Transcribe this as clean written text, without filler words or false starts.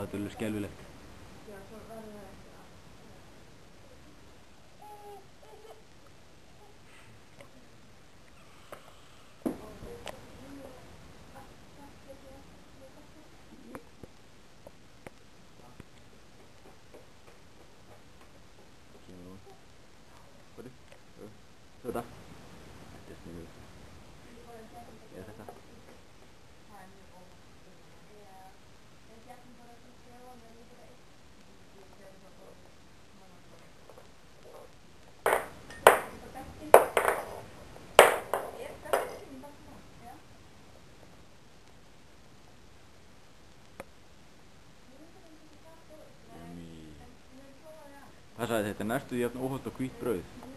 þetta er alveg skelfilegt. Já, svo verður það ekki að. Þetta. Þetta er sniðugt. Eða þetta. Passaði, þetta er næstuð jafn óhollt og hvítt brauð.